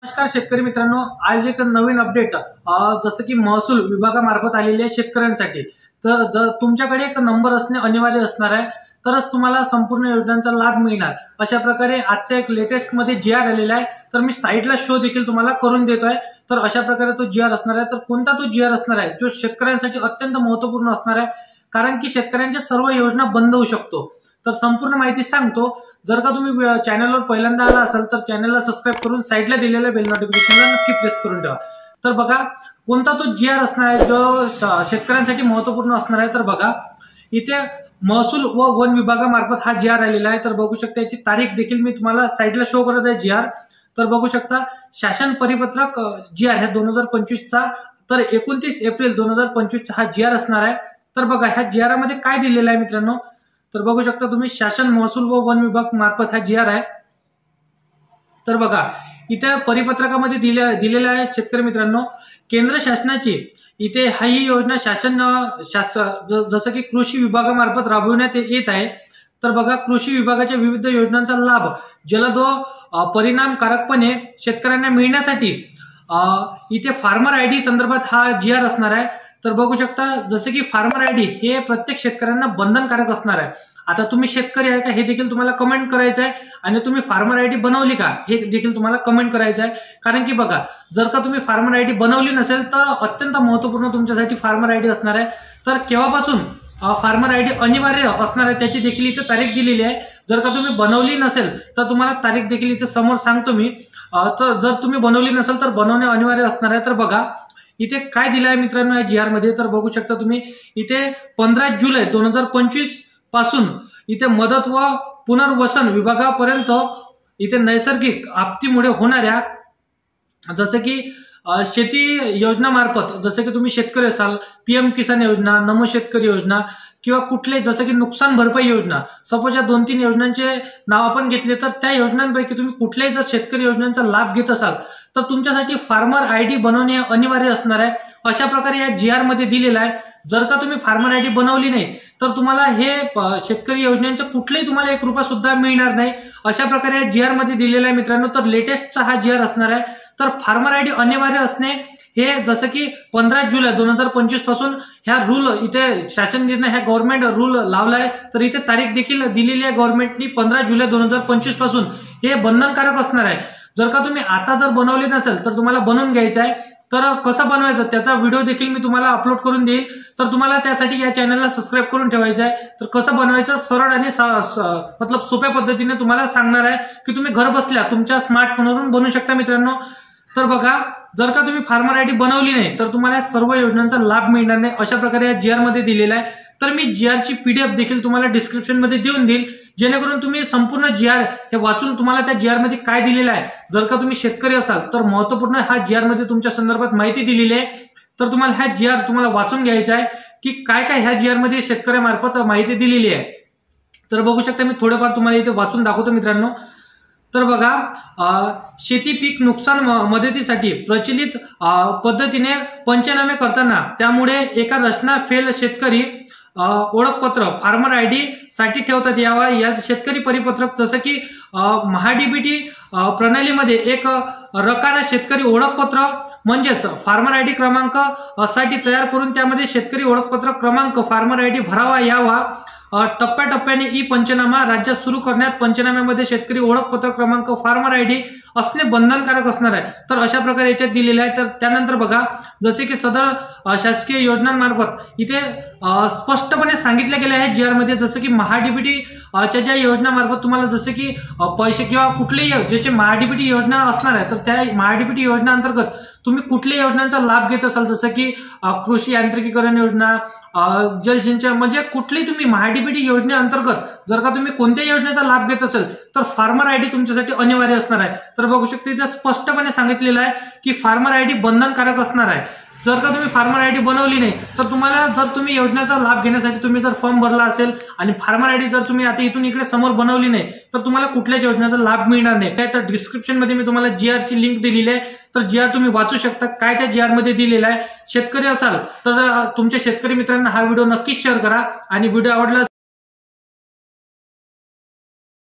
नमस्कार शेतकरी मित्रांनो, आज एक नवीन अपडेट जसं की महसूल विभागामार्फत आलेली आहे शेतकऱ्यांसाठी। तर जर तुमच्याकडे एक नंबर असणे अनिवार्य असणार आहे तरच तुम्हाला संपूर्ण योजनांचा लाभ मिळणार। अशा प्रकारे आजच्या एक लेटेस्ट मध्ये जीआर आलेला आहे, तर मी साइडला शो देखील तुम्हाला करून देतोय। तर अशा प्रकारे तो जीआर असणार आहे। तर कोणता तो जीआर असणार आहे जो शेतकऱ्यांसाठी अत्यंत महत्त्वपूर्ण असणार आहे, कारण की शेतकऱ्यांच्या सर्व योजना बंद होऊ शकतो। तर संपूर्ण माहिती सांगतो। जर का तुम्ही चॅनलवर पहिल्यांदा आला असाल तर चॅनलला सबस्क्राइब करून साइडला दिलेल्या बेल नोटिफिकेशनला नक्की प्रेस करून ठेवा। तर बघा कोणता तो जीआर असणार आहे जो शेतकऱ्यांसाठी महत्त्वपूर्ण असणार आहे। तर बघा इथे महसूल व वन विभागामार्फत हा जीआर आलेला आहे। तर बघू शकता याची तारीख देखील मी तुम्हाला साइडला शो करत आहे जीआर। तर बघू शकता शासन परिपत्रक जीआर ह्या 2025 चा, तर 29 एप्रिल 2025 चा हा जीआर असणार आहे। तर बघा ह्या जीआर मध्ये काय दिलेलं आहे मित्रांनो, तर बघू शकता तुम्ही शासन महसूल व वन विभाग मार्फत हा जीआर आहे। तर बघा इथे परिपत्रकामध्ये दिलेला आहे शेतकरी मित्रांनो, केंद्र शासनाची इथे ही योजना जसं की कृषी विभागामार्फत राबविण्यात येत आहे। तर बघा कृषी विभागाच्या विविध योजनांचा लाभ जलद व परिणामकारकपणे शेतकऱ्यांना मिळण्यासाठी इथे फार्मर आयडी संदर्भात हा जीआर असणार आहे। तर बघू शकता जसे की फार्मर आयडी हे प्रत्येक शेतकऱ्यांना बंधनकारक असणार आहे। आता तुम्ही शेतकरी आहे का हे देखील तुम्हाला कमेंट करायचं आहे, आणि तुम्ही फार्मर आयडी बनवली का हे देखील तुम्हाला कमेंट करायचं आहे। कारण की बघा जर का तुम्ही फार्मर आयडी बनवली नसेल तर अत्यंत महत्त्वपूर्ण तुमच्यासाठी फार्मर आयडी असणार आहे। तर केव्हापासून फार्मर आयडी अनिवार्य असणार आहे त्याची देखील इथे तारीख दिलेली आहे। जर का तुम्ही बनवली नसेल तर तुम्हाला तारीख देखील इथे समोर सांगतो मी। तर जर तुम्ही बनवली नसेल तर बनवणे अनिवार्य असणार आहे। तर बघा इथे काय दिलं आहे मित्रांनो या जीआर मध्ये, तर बघू शकता तुम्ही इथे 15 जुलै 2025 पासून इथे मदत व पुनर्वसन विभागापर्यंत इथे नैसर्गिक आपत्तीमुळे होणाऱ्या जसे की शेती योजना मार्फत, जसे की तुम्ही शेतकरी असाल पीएम किसान योजना, नमो शेतकरी योजना किंवा कुठले जसे की नुकसान भरपाई योजना, सपोज या 2-3 योजनांचे नाव आपण घेतले तर त्या योजनांपैकी तुम्ही कुठल्याही जर शेतकरी योजनांचा लाभ घेत असाल तर तुमच्यासाठी फार्मर आयडी बनवणे अनिवार्य असणार आहे। अशा प्रकारे या जीआर मध्ये दिलेला आहे। जर का तुम्ही फार्मर आयडी बनवली नाही तर तुम्हाला हे शेतकरी योजनेचं कुठलेही तुम्हाला 1 रुपया सुद्धा मिळणार नाही। अशा प्रकारे या जीआर मध्ये दिलेला आहे मित्रांनो। तर लेटेस्टचा हा जीआर असणार आहे। तर फार्मर आयडी अनिवार्य असणे हे जसं की 15 जुलै 2025 पासून ह्या रूल इथे शासन निर्णय ह्या गव्हर्नमेंट रूल लावलाय। तर इथे तारीख देखील दिलेली आहे गव्हर्नमेंटनी 15 जुलै 2025 पासून हे बंधनकारक असणार आहे। जर का तुम्ही आता जर बनवले नसेल तर तुम्हाला बनवून घ्यायचं आहे। तर कसं बनवायचं त्याचा व्हिडिओ देखील मी तुम्हाला अपलोड करून देईल। तर तुम्हाला त्यासाठी या चॅनलला सबस्क्राइब करून ठेवायचं आहे। तर कसं बनवायचं सरळ आणि मतलब सोप्या पद्धतीने तुम्हाला सांगणार आहे की तुम्ही घर बसल्या तुमच्या स्मार्टफोनवरून बनवू शकता मित्रांनो। तर बघा जर का तुम्ही फार्मर आयडी बनवली नाही तर तुम्हाला सर्व योजनांचा लाभ मिळणार नाही। अशा प्रकारे या जीआर मध्ये दिलेला आहे। तर मी जीआर ची पीडीएफ देखील तुम्हाला डिस्क्रिप्शन मध्ये देऊन देईल, जेणेकरून तुम्ही संपूर्ण जीआर हे वाचून तुम्हाला त्या जीआर मध्ये काय दिलेलं आहे, जर का तुम्ही शेतकरी असाल तर महत्त्वपूर्ण हा जीआर मध्ये तुमच्या संदर्भात माहिती दिलेली आहे। तर तुम्हाला हा जीआर तुम्हाला वाचून घ्यायचा आहे की काय काय ह्या जीआर मध्ये शेतकऱ्यामार्फत माहिती दिलेली आहे। तर बघू शकता मी थोडंफार तुम्हाला इथे वाचून दाखवतो मित्रांनो। तर बघा शेती पीक नुकसान मदतीसाठी प्रचलित पद्धतीने पंचनामे करताना त्यामुळे एका रचना फेल शेतकरी ओळखपत्र फार्मर आयडी साठी ठेवतात यावा। या शेतकरी परिपत्रक जसं की महाडीबीटी प्रणालीमध्ये एक रकाना शेतकरी ओळखपत्र म्हणजेच फार्मर आयडी क्रमांक साठी तयार करून त्यामध्ये शेतकरी ओळखपत्र क्रमांक फार्मर आयडी भरावा यावा। टप्प्याटप्प्याने ई पंचनामा राज्यात सुरू करण्यात पंचनाम्यामध्ये शेतकरी ओळखपत्र क्रमांक फार्मर आयडी असणे बंधनकारक असणार आहे। तर अशा प्रकारे याच्यात दिलेले आहे। तर त्यानंतर बघा जसे की सदर शासकीय योजनांमार्फत इथे स्पष्टपणे सांगितले गेले आहे जीआर मध्ये, जसं की महाडीबीटी च्या ज्या योजनामार्फत तुम्हाला जसे की पैसे किंवा कुठलेही ज्याचे महाडीबीटी योजना असणार आहे तर त्या महाडीबीटी योजना अंतर्गत तुम्ही कुठल्याही योजनांचा लाभ घेत असाल, जसं की कृषी यांत्रिकीकरण योजना, जलसिंचन, म्हणजे कुठलीही तुम्ही महाडीबीटी योजनेअंतर्गत जर का तुम्ही कोणत्याही योजनेचा लाभ घेत असेल तर फार्मर आयडी तुमच्यासाठी अनिवार्य असणार आहे। तर बघू शकता इथे स्पष्टपणे सांगितलेलं आहे की फार्मर आयडी बंधनकारक असणार आहे। जर का तुम्ही फार्मर आयडी बनवली नाही तर तुम्हाला जर तुम्ही योजनेचा लाभ घेण्यासाठी तुम्ही जर फॉर्म भरला असेल आणि फार्मर आयडी जर तुम्ही आता इथून इकडे समोर बनवली नाही तर तुम्हाला कुठल्याच योजनेचा लाभ मिळणार नाही। तर डिस्क्रिप्शन मध्ये मी तुम्हाला जीआर ची लिंक दिलेली आहे। तर जीआर तुम्ही वाचू शकता काय त्या जीआर मध्ये दिलेलं आहे। शेतकरी असाल तर तुमच्या शेतकरी मित्रांना हा व्हिडिओ नक्कीच शेअर करा, आणि व्हिडिओ आवडला